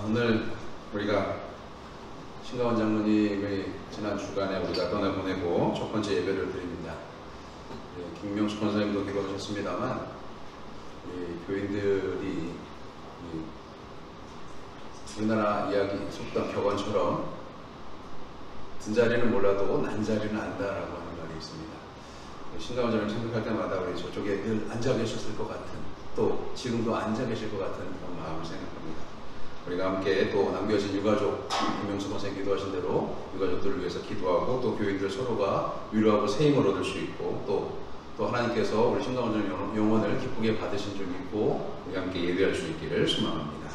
오늘 우리가 신가원 장로님의 지난 주간에 우리가 떠나보내고 첫 번째 예배를 드립니다. 김명수 권사님도 기도하셨습니다만 교인들이 우리나라 이야기 속담 격언처럼 든 자리는 몰라도 난 자리는 안다라고 하는 말이 있습니다. 신가원 장로님 생각할 때마다 우리 저쪽에 늘 앉아 계셨을 것 같은, 또 지금도 앉아 계실 것 같은 그런 마음을 생각합니다. 우리가 함께 또 남겨진 유가족, 김명수 권사님 기도하신 대로 유가족들을 위해서 기도하고, 또 교인들 서로가 위로하고 새 힘을 얻을 수 있고, 또 하나님께서 우리 신가원 장로님 영혼을 기쁘게 받으신 줄 믿고 우리 함께 예배할 수 있기를 소망합니다.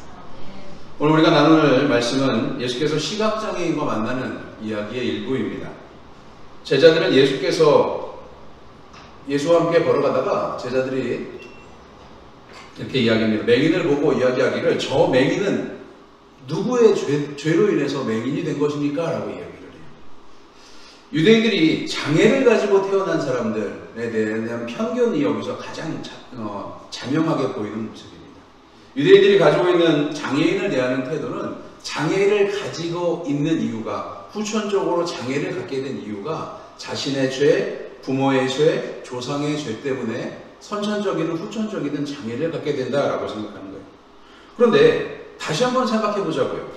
오늘 우리가 나눌 말씀은 예수께서 시각장애인과 만나는 이야기의 일부입니다. 제자들은 예수와 함께 걸어가다가 제자들이 이렇게 이야기합니다. 맹인을 보고 이야기하기를, 저 맹인은 누구의 죄로 인해서 맹인이 된 것입니까? 라고 이야기를 해요. 유대인들이 장애를 가지고 태어난 사람들에 대한 편견이 여기서 가장 자명하게 보이는 모습입니다. 유대인들이 가지고 있는 장애인을 대하는 태도는, 장애를 가지고 있는 이유가, 후천적으로 장애를 갖게 된 이유가 자신의 죄, 부모의 죄, 조상의 죄 때문에 선천적이든 후천적이든 장애를 갖게 된다라고 생각하는 거예요. 그런데 다시 한번 생각해 보자고요.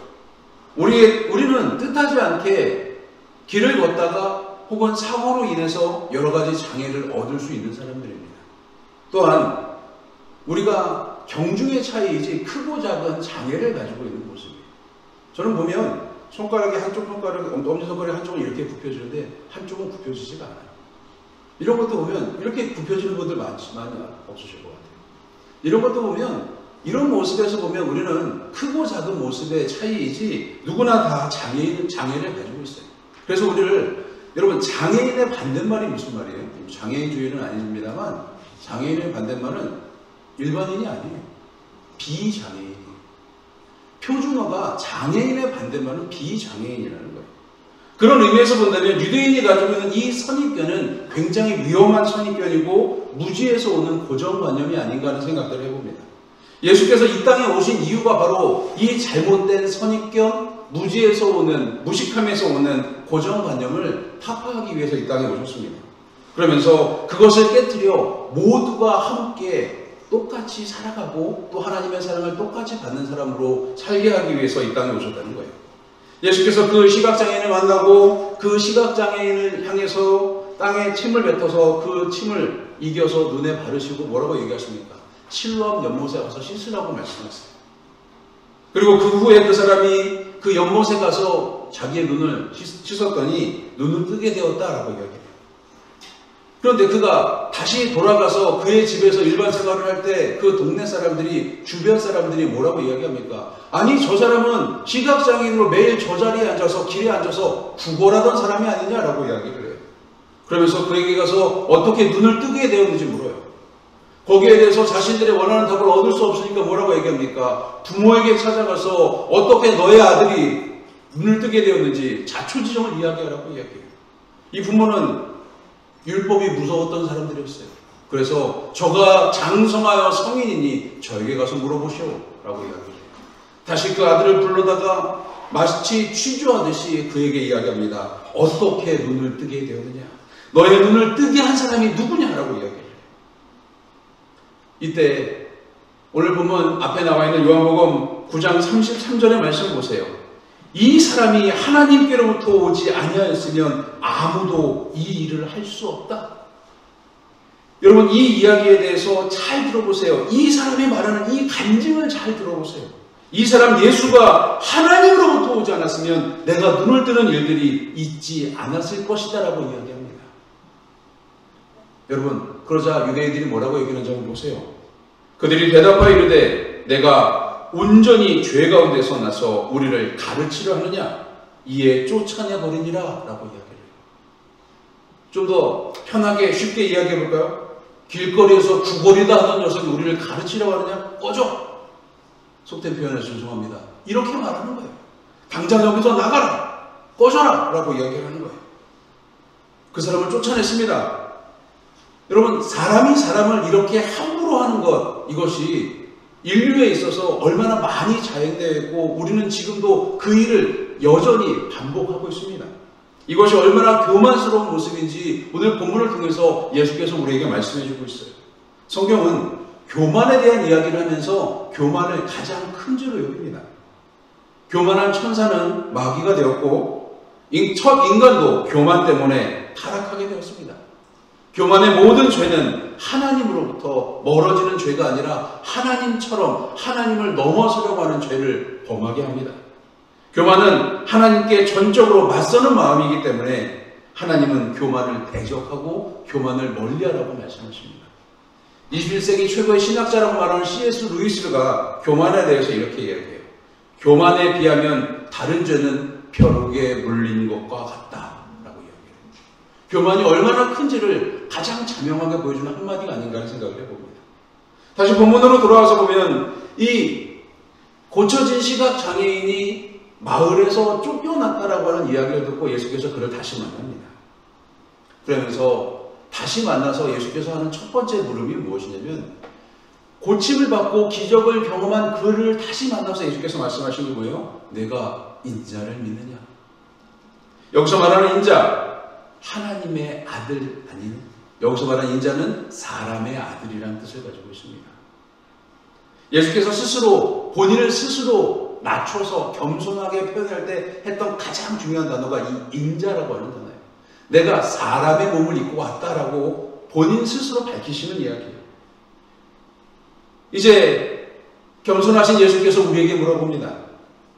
우리는 뜻하지 않게 길을 걷다가 혹은 사고로 인해서 여러 가지 장애를 얻을 수 있는 사람들입니다. 또한 우리가 경중의 차이이지 크고 작은 장애를 가지고 있는 모습이에요. 저는 보면 엄지손가락이 한쪽은 이렇게 굽혀지는데 한쪽은 굽혀지지가 않아요. 이런 것도 보면 이렇게 굽혀지는 분들 많이 없으실 것 같아요. 이런 것도 보면, 이런 모습에서 보면 우리는 크고 작은 모습의 차이이지 누구나 다 장애를 가지고 있어요. 그래서 여러분, 장애인의 반대말이 무슨 말이에요? 장애인주의는 아닙니다만 장애인의 반대말은 일반인이 아니에요. 비장애인이에요. 표준어가 장애인의 반대말은 비장애인이라는 거예요. 그런 의미에서 본다면 유대인이 가지고 있는 이 선입견은 굉장히 위험한 선입견이고 무지에서 오는 고정관념이 아닌가 하는 생각들을 해봅니다. 예수께서 이 땅에 오신 이유가 바로 이 잘못된 선입견, 무식함에서 오는 고정관념을 타파하기 위해서 이 땅에 오셨습니다. 그러면서 그것을 깨트려 모두가 함께 똑같이 살아가고 또 하나님의 사랑을 똑같이 받는 사람으로 살게 하기 위해서 이 땅에 오셨다는 거예요. 예수께서 그 시각장애인을 만나고 그 시각장애인을 향해서 땅에 침을 뱉어서 그 침을 이겨서 눈에 바르시고 뭐라고 얘기하십니까? 실로암 연못에 가서 씻으라고 말씀하셨어요. 그리고 그 후에 그 사람이 그 연못에 가서 자기의 눈을 씻었더니 눈을 뜨게 되었다라고 이야기해요. 그런데 그가 다시 돌아가서 그의 집에서 일반 생활을 할 때 그 동네 사람들이, 주변 사람들이 뭐라고 이야기합니까? 아니, 저 사람은 시각장애인으로 매일 저 자리에 앉아서, 길에 앉아서 구걸하던 사람이 아니냐라고 이야기를 해요. 그러면서 그에게 가서 어떻게 눈을 뜨게 되었는지 물어요. 거기에 대해서 자신들의 원하는 답을 얻을 수 없으니까 뭐라고 얘기합니까? 부모에게 찾아가서 어떻게 너의 아들이 눈을 뜨게 되었는지 자초지종을 이야기하라고 이야기해요. 이 부모는 율법이 무서웠던 사람들이었어요. 그래서 저가 장성하여 성인이니 저에게 가서 물어보시오 라고 이야기해요. 다시 그 아들을 불러다가 마치 취조하듯이 그에게 이야기합니다. 어떻게 눈을 뜨게 되었느냐? 너의 눈을 뜨게 한 사람이 누구냐라고 이야기해요. 이때 오늘 보면 앞에 나와 있는 요한복음 9장 33절의 말씀 보세요. 이 사람이 하나님께로부터 오지 아니하였으면 아무도 이 일을 할 수 없다. 여러분, 이 이야기에 대해서 잘 들어보세요. 이 사람이 말하는 이 간증을 잘 들어보세요. 이 사람 예수가 하나님으로부터 오지 않았으면 내가 눈을 뜨는 일들이 있지 않았을 것이다 라고 이야기합니다. 여러분, 그러자 유대인들이 뭐라고 얘기하는지 한번 보세요. 그들이 대답하여 이르되 내가 온전히 죄 가운데서 나서 우리를 가르치려 하느냐? 이에 쫓아내버리니라 라고 이야기해요. 좀 더 편하게 쉽게 이야기해 볼까요? 길거리에서 구걸이다 하던 녀석이 우리를 가르치려고 하느냐? 꺼져! 속된 표현에 죄송합니다. 이렇게 말하는 거예요. 당장 여기서 나가라! 꺼져라! 라고 이야기하는 거예요. 그 사람을 쫓아냈습니다. 여러분, 사람이 사람을 이렇게 함부로 하는 것, 이것이 인류에 있어서 얼마나 많이 자행되어 있고 우리는 지금도 그 일을 여전히 반복하고 있습니다. 이것이 얼마나 교만스러운 모습인지 오늘 본문을 통해서 예수께서 우리에게 말씀해 주고 있어요. 성경은 교만에 대한 이야기를 하면서 교만을 가장 큰 죄로 여깁니다. 교만한 천사는 마귀가 되었고 첫 인간도 교만 때문에 타락하게 되었습니다. 교만의 모든 죄는 하나님으로부터 멀어지는 죄가 아니라 하나님처럼 하나님을 넘어서려고 하는 죄를 범하게 합니다. 교만은 하나님께 전적으로 맞서는 마음이기 때문에 하나님은 교만을 대적하고 교만을 멀리하라고 말씀하십니다. 21세기 최고의 신학자라고 말하는 C.S. 루이스가 교만에 대해서 이렇게 이야기해요. 교만에 비하면 다른 죄는 벼룩에 물린 것과 같다라고 이야기해요. 교만이 얼마나 큰지를 가장 자명하게 보여주는 한마디가 아닌가 하는 생각을 해봅니다. 다시 본문으로 돌아와서 보면 이 고쳐진 시각장애인이 마을에서 쫓겨났다라고 하는 이야기를 듣고 예수께서 그를 다시 만납니다. 그러면서 다시 만나서 예수께서 하는 첫 번째 물음이 무엇이냐면 고침을 받고 기적을 경험한 그를 다시 만나서 예수께서 말씀하신 게 뭐예요? 내가 인자를 믿느냐? 여기서 말하는 인자, 하나님의 아들 아닌, 여기서 말하는 인자는 사람의 아들이라는 뜻을 가지고 있습니다. 예수께서 스스로 본인을 스스로 낮춰서 겸손하게 표현할 때 했던 가장 중요한 단어가 이 인자라고 하는 단어예요. 내가 사람의 몸을 입고 왔다라고 본인 스스로 밝히시는 이야기예요. 이제 겸손하신 예수께서 우리에게 물어봅니다.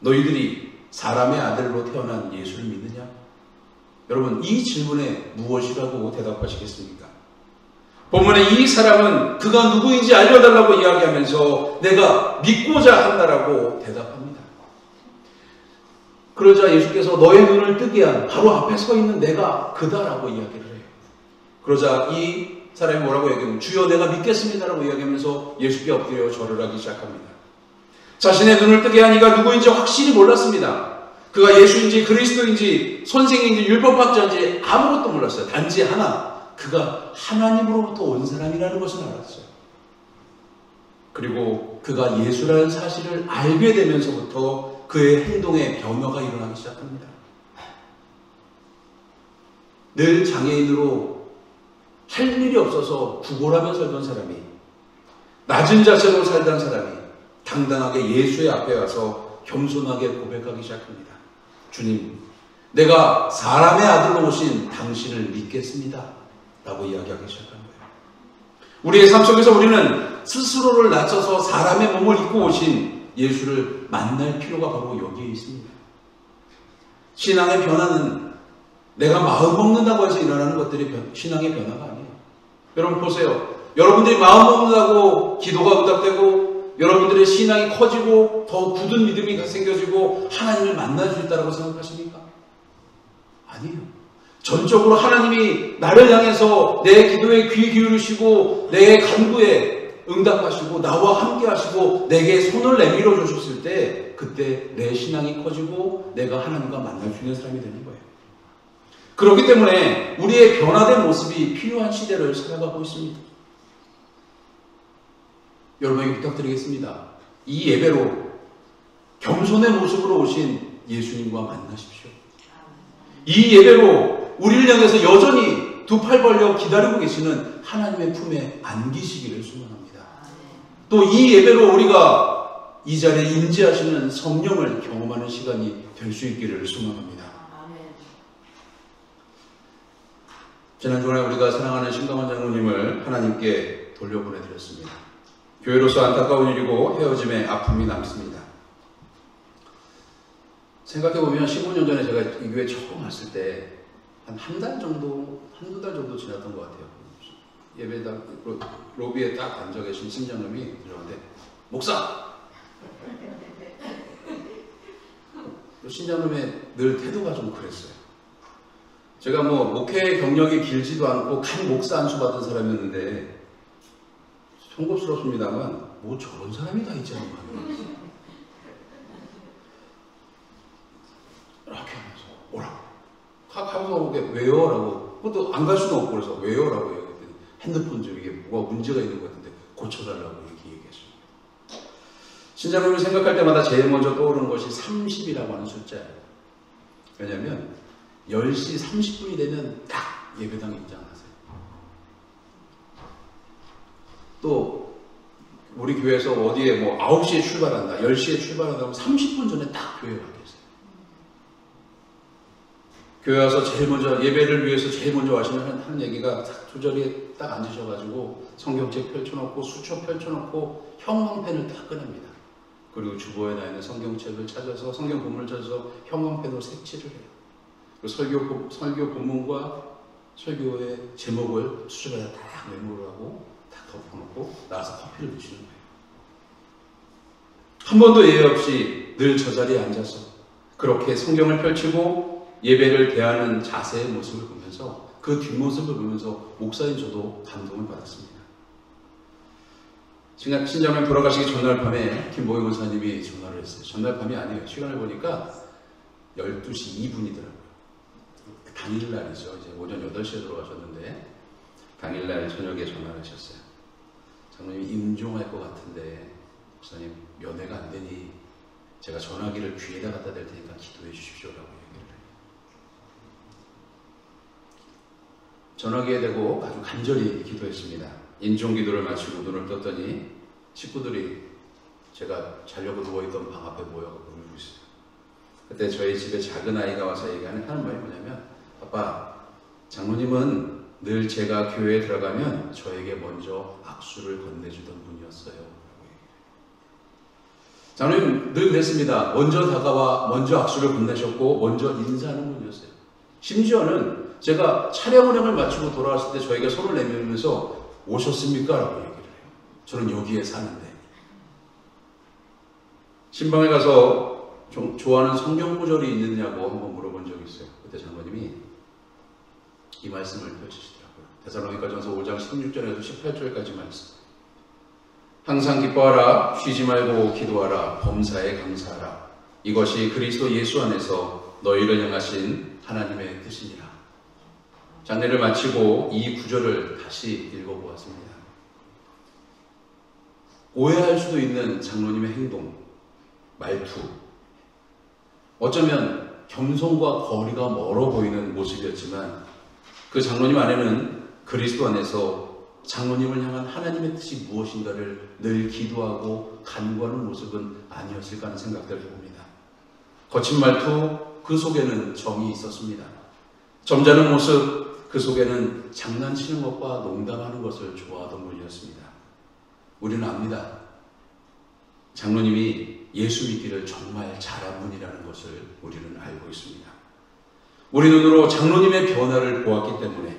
너희들이 사람의 아들로 태어난 예수를 믿느냐? 여러분, 이 질문에 무엇이라고 대답하시겠습니까? 본문에 이 사람은 그가 누구인지 알려달라고 이야기하면서 내가 믿고자 한다라고 대답합니다. 그러자 예수께서 너의 눈을 뜨게 한 바로 앞에 서 있는 내가 그다라고 이야기를 해요. 그러자 이 사람이 뭐라고 얘기하면 주여 내가 믿겠습니다라고 이야기하면서 예수께 엎드려 절을 하기 시작합니다. 자신의 눈을 뜨게 한 이가 누구인지 확실히 몰랐습니다. 그가 예수인지 그리스도인지 선생인지 율법학자인지 아무것도 몰랐어요. 단지 하나, 그가 하나님으로부터 온 사람이라는 것을 알았어요. 그리고 그가 예수라는 사실을 알게 되면서부터 그의 행동에 변화가 일어나기 시작합니다. 늘 장애인으로 할 일이 없어서 구걸하며 살던 사람이, 낮은 자세로 살던 사람이 당당하게 예수의 앞에 와서 겸손하게 고백하기 시작합니다. 주님, 내가 사람의 아들로 오신 당신을 믿겠습니다 라고 이야기하기 시작한 거예요. 우리의 삶 속에서 우리는 스스로를 낮춰서 사람의 몸을 입고 오신 예수를 만날 필요가 바로 여기에 있습니다. 신앙의 변화는 내가 마음 먹는다고 해서 일어나는 것들이 신앙의 변화가 아니에요. 여러분 보세요. 여러분들이 마음 먹는다고 기도가 응답되고 여러분들의 신앙이 커지고 더 굳은 믿음이 생겨지고 하나님을 만날 수 있다고 생각하십니까? 아니에요. 전적으로 하나님이 나를 향해서 내 기도에 귀 기울이시고 내 간구에 응답하시고 나와 함께 하시고 내게 손을 내밀어 주셨을 때 그때 내 신앙이 커지고 내가 하나님과 만날 수 있는 사람이 되는 거예요. 그렇기 때문에 우리의 변화된 모습이 필요한 시대를 살아가고 있습니다. 여러분에게 부탁드리겠습니다. 이 예배로 겸손의 모습으로 오신 예수님과 만나십시오. 이 예배로 우리를 향해서 여전히 두 팔 벌려 기다리고 계시는 하나님의 품에 안기시기를 소망합니다. 또 이 예배로 우리가 이 자리에 임재하시는 성령을 경험하는 시간이 될 수 있기를 소망합니다. 지난 주간에 우리가 사랑하는 신강원 장로님을 하나님께 돌려보내드렸습니다. 교회로서 안타까운 일이고 헤어짐의 아픔이 남습니다. 생각해보면 15년 전에 제가 이 교회 처음 왔을 때 한 달 정도, 한두 달 정도 지났던 것 같아요. 예배당 로비에 딱 앉아 계신 신장님이 들어오는데 목사! 신장님의 늘 태도가 좀 그랬어요. 제가 뭐 목회 경력이 길지도 않고 간 목사 안수 받은 사람이었는데 송구스럽습니다만 뭐 저런 사람이 다 있지 않나 이렇게 하면서 오라고 하면서 왜요? 라고 그것도 안 갈 수는 없고 그래서 왜요? 라고 얘기했더니 핸드폰 좀 이게 뭐가 문제가 있는 것 같은데 고쳐달라고 이렇게 얘기했어요. 신자님을 생각할 때마다 제일 먼저 떠오르는 것이 30이라고 하는 숫자예요. 왜냐하면 10시 30분이 되면 딱 예배당에 입장하세요. 또 우리 교회에서 어디에 뭐 9시에 출발한다, 10시에 출발한다 하면 30분 전에 딱 교회에 와 계세요. 교회 와서 제일 먼저 예배를 위해서 제일 먼저 하는 얘기가 조절히 딱 앉으셔가지고 성경책 펼쳐놓고 수첩 펼쳐놓고 형광펜을 딱 꺼냅니다. 그리고 주보에 나 있는 성경책을 찾아서 성경 본문을 찾아서 형광펜으로 색칠을 해요. 그리고 설교 본문과 설교의 제목을 수첩에다 딱 메모를 하고 딱 덮어놓고 나와서 커피를 드시는 거예요. 한 번도 예외 없이 늘 저 자리에 앉아서 그렇게 성경을 펼치고 예배를 대하는 자세의 모습을 보면서 그 뒷모습을 보면서 목사님 저도 감동을 받았습니다. 신자님 돌아가시기 전날 밤에 김보희 목사님이 전화를 했어요. 전날 밤이 아니에요. 시간을 보니까 12시 2분이더라고요. 당일날이죠. 이제 오전 8시에 돌아가셨는데 당일날 저녁에 전화를 하셨어요. 장로님이 임종할 것 같은데 목사님 면회가 안 되니 제가 전화기를 귀에다 갖다 댈 테니까 기도해 주십시오라고 얘기를 해요. 전화기에 대고 아주 간절히 기도했습니다. 인종기도를 마치고 눈을 떴더니 식구들이 제가 자려고 누워있던 방 앞에 모여서 울고 있어요. 그때 저희 집에 작은 아이가 와서 얘기하는 말이 뭐냐면, 아빠, 장로님은 늘 제가 교회에 들어가면 저에게 먼저 악수를 건네주던 분이었어요. 장로님 늘 그랬습니다. 먼저 다가와 먼저 악수를 건네셨고 먼저 인사하는 분이었어요. 심지어는 제가 촬영 운행을 마치고 돌아왔을 때 저희가 손을 내밀면서 오셨습니까? 라고 얘기를 해요. 저는 여기에 사는데. 신방에 가서 좀 좋아하는 성경 구절이 있느냐고 한번 물어본 적이 있어요. 그때 장로님이 이 말씀을 펼치시더라고요. 데살로니가전서 5장 16절에서 18절까지 말씀. 항상 기뻐하라, 쉬지 말고 기도하라, 범사에 감사하라. 이것이 그리스도 예수 안에서 너희를 향하신 하나님의 뜻이니라. 장례를 마치고 이 구절을 다시 읽어보았습니다. 오해할 수도 있는 장로님의 행동, 말투, 어쩌면 겸손과 거리가 멀어 보이는 모습이었지만 그 장로님 안에는 그리스도 안에서 장로님을 향한 하나님의 뜻이 무엇인가를 늘 기도하고 간구하는 모습은 아니었을까 하는 생각들을 해봅니다. 거친 말투, 그 속에는 정이 있었습니다. 점잖은 모습, 그 속에는 장난치는 것과 농담하는 것을 좋아하던 분이었습니다. 우리는 압니다. 장로님이 예수 믿기를 정말 잘한 분이라는 것을 우리는 알고 있습니다. 우리 눈으로 장로님의 변화를 보았기 때문에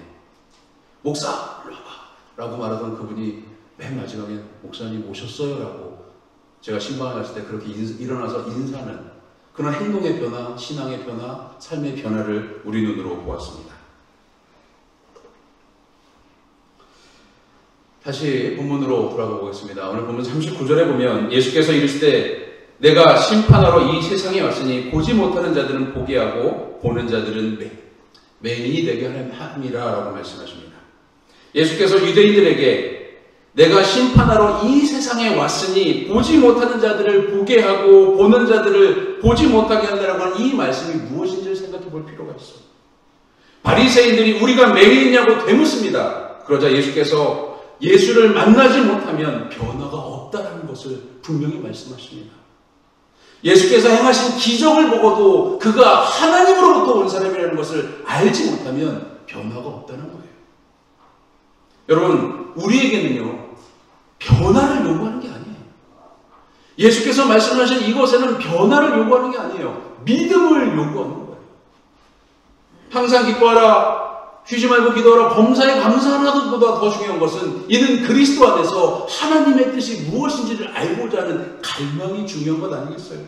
목사, 일로 와봐 라고 말하던 그분이 맨 마지막에 목사님 오셨어요? 라고 제가 신방에 갔을 때 그렇게 일어나서 인사하는 그런 행동의 변화, 신앙의 변화, 삶의 변화를 우리 눈으로 보았습니다. 다시 본문으로 돌아가 보겠습니다. 오늘 본문 39절에 보면 예수께서 이르시되 내가 심판하러 이 세상에 왔으니 보지 못하는 자들은 보게 하고 보는 자들은 맹인이 되게 함이라 라고 말씀하십니다. 예수께서 유대인들에게 내가 심판하러 이 세상에 왔으니 보지 못하는 자들을 보게 하고 보는 자들을 보지 못하게 한다라고 하는 이 말씀이 무엇인지를 생각해 볼 필요가 있어요. 바리새인들이 우리가 맹인이냐고 되묻습니다. 그러자 예수께서 예수를 만나지 못하면 변화가 없다는 것을 분명히 말씀하십니다. 예수께서 행하신 기적을 보고도 그가 하나님으로부터 온 사람이라는 것을 알지 못하면 변화가 없다는 거예요. 여러분, 우리에게는요, 변화를 요구하는 게 아니에요. 예수께서 말씀하신 이것에는 변화를 요구하는 게 아니에요. 믿음을 요구하는 거예요. 항상 기뻐하라, 쉬지 말고 기도하라, 범사에 감사하는 것보다 더 중요한 것은 이는 그리스도 안에서 하나님의 뜻이 무엇인지를 알고자 하는 갈망이 중요한 것 아니겠어요?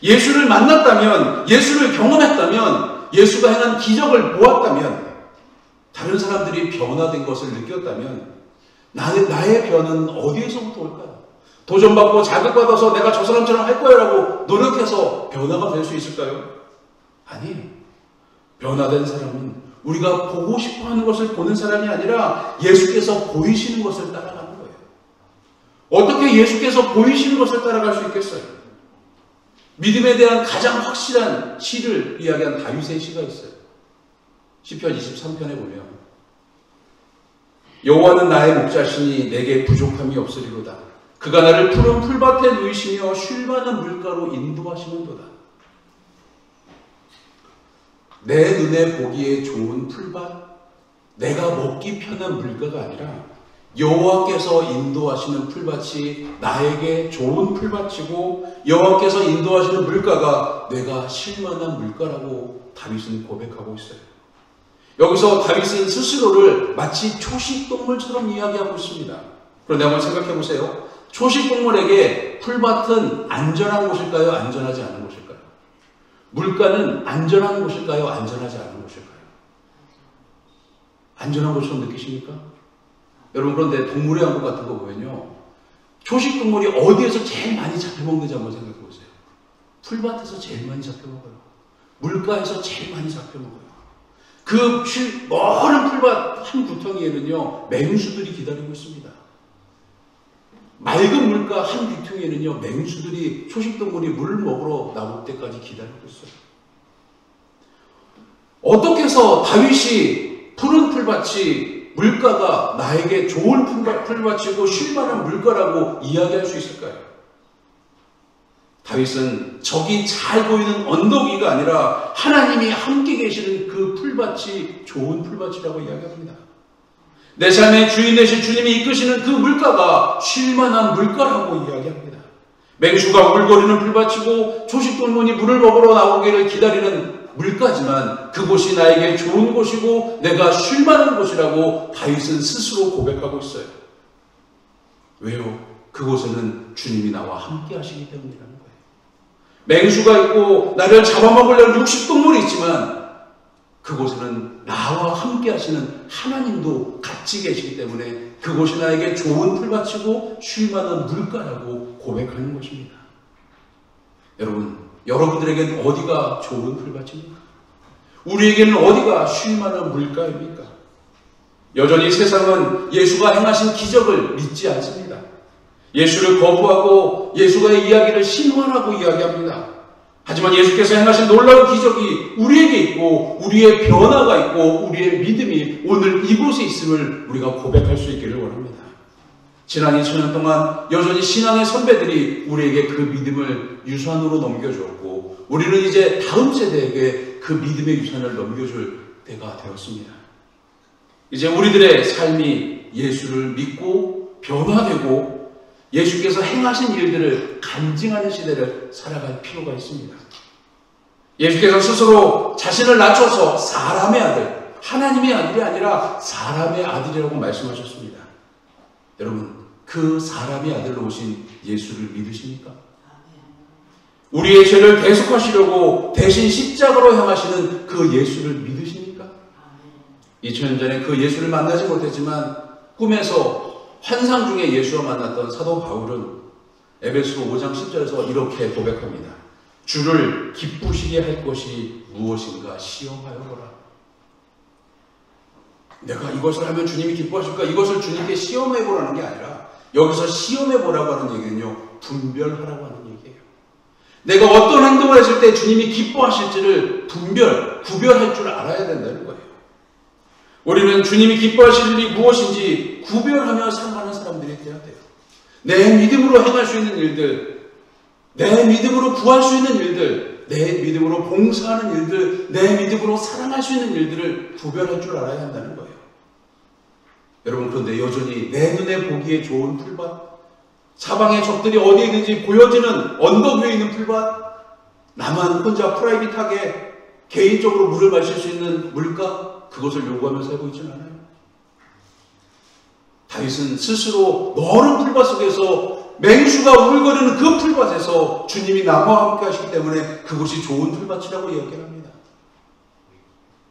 예수를 만났다면, 예수를 경험했다면, 예수가 행한 기적을 보았다면, 다른 사람들이 변화된 것을 느꼈다면 나의 변화는 어디에서부터 올까요? 도전받고 자극받아서 내가 저 사람처럼 할 거야 라고 노력해서 변화가 될 수 있을까요? 아니에요. 변화된 사람은 우리가 보고 싶어하는 것을 보는 사람이 아니라 예수께서 보이시는 것을 따라가는 거예요. 어떻게 어떻게 예수께서 보이시는 것을 따라갈 수 있겠어요? 믿음에 대한 가장 확실한 시를 이야기한 다윗의 시가 있어요. 시편 23편에 보면 여호와는 나의 목자시니 내게 부족함이 없으리로다. 그가 나를 푸른 풀밭에 누이시며 쉴만한 물가로 인도하시는도다. 내 눈에 보기에 좋은 풀밭, 내가 먹기 편한 물가가 아니라 여호와께서 인도하시는 풀밭이 나에게 좋은 풀밭이고 여호와께서 인도하시는 물가가 내가 쉴만한 물가라고 다윗은 고백하고 있어요. 여기서 다윗은 스스로를 마치 초식동물처럼 이야기하고 있습니다. 그런데 한번 생각해 보세요. 초식동물에게 풀밭은 안전한 곳일까요? 안전하지 않은 곳일까요? 물가는 안전한 곳일까요? 안전하지 않은 곳일까요? 안전한 곳처럼 느끼십니까? 여러분, 그런데 동물의 왕국 같은 거 보면요, 초식동물이 어디에서 제일 많이 잡혀먹는지 한번 생각해 보세요. 풀밭에서 제일 많이 잡혀먹어요. 물가에서 제일 많이 잡혀먹어요. 그 멀은 풀밭 한 구덩이에는요, 맹수들이 기다리고 있습니다. 맑은 물가 한 귀퉁이에는요, 맹수들이, 초식동물이 물 먹으러 나올 때까지 기다리고 있어요. 어떻게 해서 다윗이 푸른 풀밭이 물가가 나에게 좋은 풀밭이고 쉴만한 물가라고 이야기할 수 있을까요? 다윗은 저기 잘 보이는 언덕 위가 아니라 하나님이 함께 계시는 그 풀밭이 좋은 풀밭이라고 이야기합니다. 내 삶의 주인 되신 주님이 이끄시는 그 물가가 쉴만한 물가라고 이야기합니다. 맹수가 울거리는 풀밭이고 초식동물이 물을 먹으러 나오기를 기다리는 물가지만 그곳이 나에게 좋은 곳이고 내가 쉴만한 곳이라고 다윗은 스스로 고백하고 있어요. 왜요? 그곳에는 주님이 나와 함께 하시기 때문이라는 거예요. 맹수가 있고 나를 잡아먹으려는 육식동물이 있지만 그곳에는 나와 함께 하시는 하나님도 같이 계시기 때문에 그곳이 나에게 좋은 풀밭이고 쉴만한 물가라고 고백하는 것입니다. 여러분, 여러분들에게는 어디가 좋은 풀밭입니까? 우리에게는 어디가 쉴만한 물가입니까? 여전히 세상은 예수가 행하신 기적을 믿지 않습니다. 예수를 거부하고 예수가의 이야기를 신화라고 이야기합니다. 하지만 예수께서 행하신 놀라운 기적이 우리에게 있고 우리의 변화가 있고 우리의 믿음이 오늘 이곳에 있음을 우리가 고백할 수 있기를 원합니다. 지난 2000년 동안 여전히 신앙의 선배들이 우리에게 그 믿음을 유산으로 넘겨주었고 우리는 이제 다음 세대에게 그 믿음의 유산을 넘겨줄 때가 되었습니다. 이제 우리들의 삶이 예수를 믿고 변화되고 예수께서 행하신 일들을 간증하는 시대를 살아갈 필요가 있습니다. 예수께서 스스로 자신을 낮춰서 사람의 아들, 하나님의 아들이 아니라 사람의 아들이라고 말씀하셨습니다. 여러분, 그 사람의 아들로 오신 예수를 믿으십니까? 우리의 죄를 대속하시려고 대신 십자가로 향하시는 그 예수를 믿으십니까? 2000년 전에 그 예수를 만나지 못했지만 꿈에서 환상 중에 예수와 만났던 사도 바울은 에베소서 5장 10절에서 이렇게 고백합니다. 주를 기쁘시게 할 것이 무엇인가 시험하여 보라. 내가 이것을 하면 주님이 기뻐하실까? 이것을 주님께 시험해 보라는 게 아니라 여기서 시험해 보라고 하는 얘기는요, 분별하라고 하는 얘기예요. 내가 어떤 행동을 했을 때 주님이 기뻐하실지를 구별할 줄 알아야 된다는 거예요. 우리는 주님이 기뻐하실 일이 무엇인지 구별하며 살아가는 사람들이 되어야 돼요. 내 믿음으로 행할 수 있는 일들, 내 믿음으로 구할 수 있는 일들, 내 믿음으로 봉사하는 일들, 내 믿음으로 사랑할 수 있는 일들을 구별할 줄 알아야 한다는 거예요. 여러분, 그런데 여전히 내 눈에 보기에 좋은 풀밭, 사방의 적들이 어디에 있는지 보여지는 언덕 위에 있는 풀밭, 나만 혼자 프라이빗하게 개인적으로 물을 마실 수 있는 물가, 그것을 요구하며 살고 있지는 않아요. 다윗은 스스로 넓은 풀밭 속에서 맹수가 울거리는 그 풀밭에서 주님이 나와 함께 하시기 때문에 그것이 좋은 풀밭이라고 이야기합니다.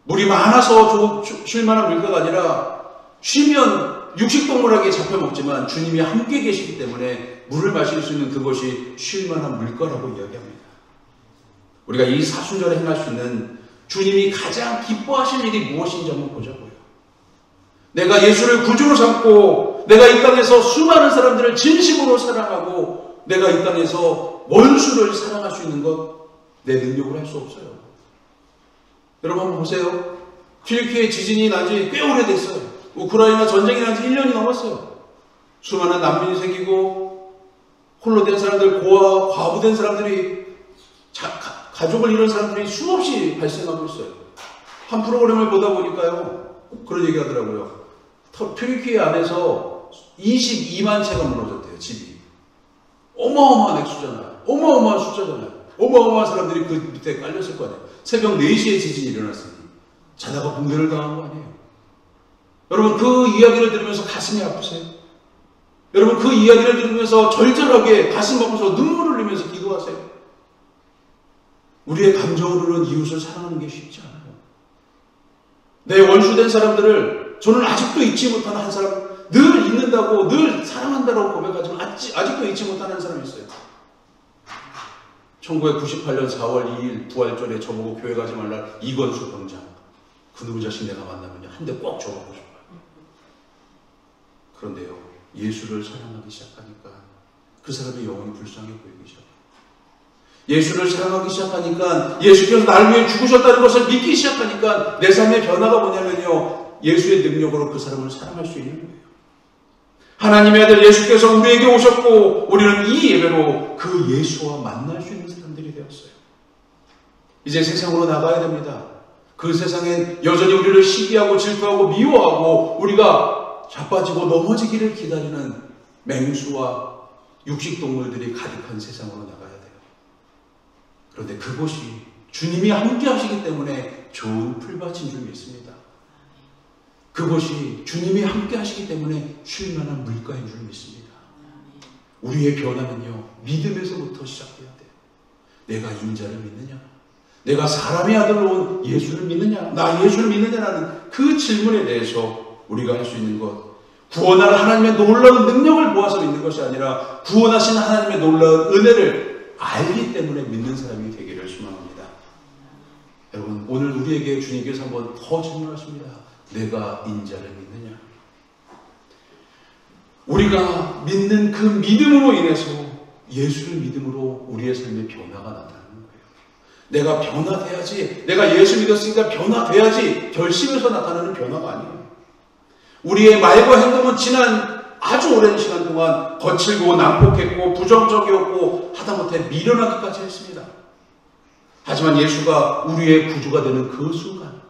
물이 많아서 쉴 만한 물가가 아니라 쉬면 육식동물에게 잡혀먹지만 주님이 함께 계시기 때문에 물을 마실 수 있는 그것이 쉴 만한 물가라고 이야기합니다. 우리가 이 사순절에 행할 수 있는 주님이 가장 기뻐하실 일이 무엇인지 한번 보자고요. 내가 예수를 구주로 삼고 내가 이 땅에서 수많은 사람들을 진심으로 사랑하고 내가 이 땅에서 원수를 사랑할 수 있는 것 내 능력으로 할 수 없어요. 여러분 한번 보세요. 튀르키예 지진이 난 지 꽤 오래됐어요. 우크라이나 전쟁이 난 지 1년이 넘었어요. 수많은 난민이 생기고 홀로 된 사람들, 고아, 과부된 사람들이 가족을 잃은 사람들이 수없이 발생하고 있어요. 한 프로그램을 보다 보니까요, 그런 얘기 하더라고요. 튀르키예 안에서 22만 채가 무너졌대요, 집이. 어마어마한 액수잖아요. 어마어마한 숫자잖아요. 어마어마한 사람들이 그 밑에 깔렸을 거 아니에요. 새벽 4시에 지진이 일어났으니 자다가 붕괴를 당한 거 아니에요. 여러분 그 이야기를 들으면서 가슴이 아프세요? 여러분 그 이야기를 들으면서 절절하게 가슴 아파서 눈물을 흘리면서 기도하세요? 우리의 감정으로는 이웃을 사랑하는 게 쉽지 않아요. 내 원수된 사람들을 저는 아직도 잊지 못하는 한 사람, 늘 잊는다고, 늘 사랑한다고 고백하지만 아직도 잊지 못하는 한 사람이 있어요. 1998년 4월 2일 부활절에 저보고 교회 가지 말라 이건수 병장. 그놈의 자식 내가 만나면 한 대 꼭 줘보고 싶어요. 그런데요, 예수를 사랑하기 시작하니까 그 사람의 영혼이 불쌍해 보이기 시작해요. 예수를 사랑하기 시작하니까, 예수께서 나를 위해 죽으셨다는 것을 믿기 시작하니까 내 삶의 변화가 뭐냐면요, 예수의 능력으로 그 사람을 사랑할 수 있는 거예요. 하나님의 아들 예수께서 우리에게 오셨고 우리는 이 예배로 그 예수와 만날 수 있는 사람들이 되었어요. 이제 세상으로 나가야 됩니다. 그 세상엔 여전히 우리를 시기하고 질투하고 미워하고 우리가 자빠지고 넘어지기를 기다리는 맹수와 육식동물들이 가득한 세상으로 나가야 돼요. 그런데 그곳이 주님이 함께 하시기 때문에 좋은 풀밭인 줄 믿습니다. 그것이 주님이 함께 하시기 때문에 쉴만한 물가인 줄 믿습니다. 우리의 변화는요, 믿음에서부터 시작해야 돼요. 내가 인자를 믿느냐? 내가 사람의 아들로 온 예수를 믿느냐? 나 예수를 믿느냐라는 그 질문에 대해서 우리가 할 수 있는 것, 구원하는 하나님의 놀라운 능력을 보아서 믿는 것이 아니라 구원하신 하나님의 놀라운 은혜를 알기 때문에 믿는 사람이 되기를 소망합니다. 여러분, 오늘 우리에게 주님께서 한번 더 질문하십니다. 내가 인자를 믿느냐? 우리가 믿는 그 믿음으로 인해서 예수를 믿음으로 우리의 삶의 변화가 나타나는 거예요. 내가 변화돼야지, 내가 예수 믿었으니까 변화돼야지 결심해서 나타나는 변화가 아니에요. 우리의 말과 행동은 지난 아주 오랜 시간 동안 거칠고 난폭했고 부정적이었고 하다못해 미련하기까지 했습니다. 하지만 예수가 우리의 구주가 되는 그 순간,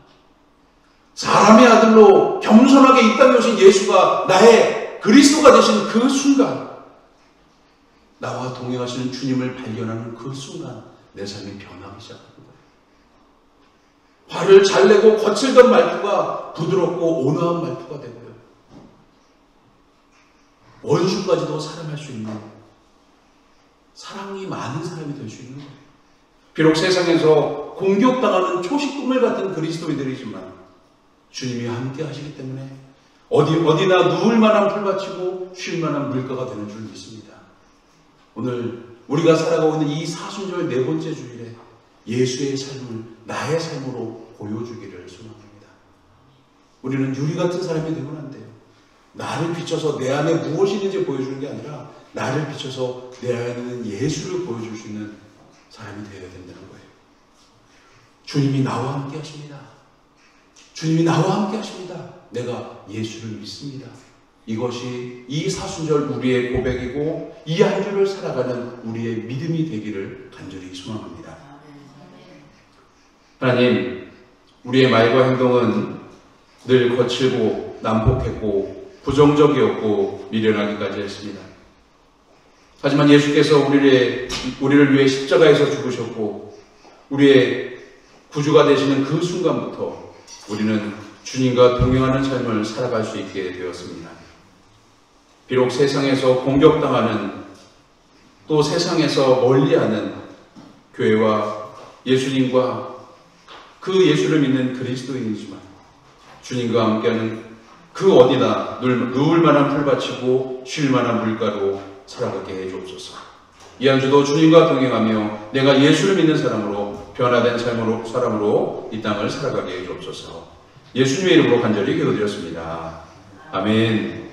사람의 아들로 겸손하게 이 땅에 오신 예수가 나의 그리스도가 되신 그 순간, 나와 동행하시는 주님을 발견하는 그 순간 내 삶이 변하기 시작하는 거예요. 화를 잘 내고 거칠던 말투가 부드럽고 온화한 말투가 되고요. 원수까지도 사랑할 수 있는, 사랑이 많은 사람이 될 수 있는 거예요. 비록 세상에서 공격당하는 초식동물 같은 그리스도인들이지만 주님이 함께 하시기 때문에 어디나 누울 만한 풀밭이고 쉴 만한 물가가 되는 줄 믿습니다. 오늘 우리가 살아가고 있는 이 사순절 4번째 주일에 예수의 삶을 나의 삶으로 보여주기를 소망합니다. 우리는 유리 같은 사람이 되면 안 돼요. 나를 비춰서 내 안에 무엇이 있는지 보여주는 게 아니라 나를 비춰서 내 안에 있는 예수를 보여줄 수 있는 사람이 되어야 된다는 거예요. 주님이 나와 함께 하십니다. 주님이 나와 함께 하십니다. 내가 예수를 믿습니다. 이것이 이 사순절 우리의 고백이고 이 한 주를 살아가는 우리의 믿음이 되기를 간절히 소망합니다. 하나님, 우리의 말과 행동은 늘 거칠고 난폭했고 부정적이었고 미련하기까지 했습니다. 하지만 예수께서 우리를 위해 십자가에서 죽으셨고 우리의 구주가 되시는 그 순간부터 우리는 주님과 동행하는 삶을 살아갈 수 있게 되었습니다. 비록 세상에서 공격당하는, 또 세상에서 멀리하는 교회와 예수님과 그 예수를 믿는 그리스도인이지만 주님과 함께하는 그 어디나 누울 만한 풀밭이고 쉴 만한 물가로 살아가게 해주옵소서. 이 한 주도 주님과 동행하며 내가 예수를 믿는 사람으로, 변화된 사람으로 이 땅을 살아가게 해주옵소서. 예수님의 이름으로 간절히 기도드렸습니다. 아멘.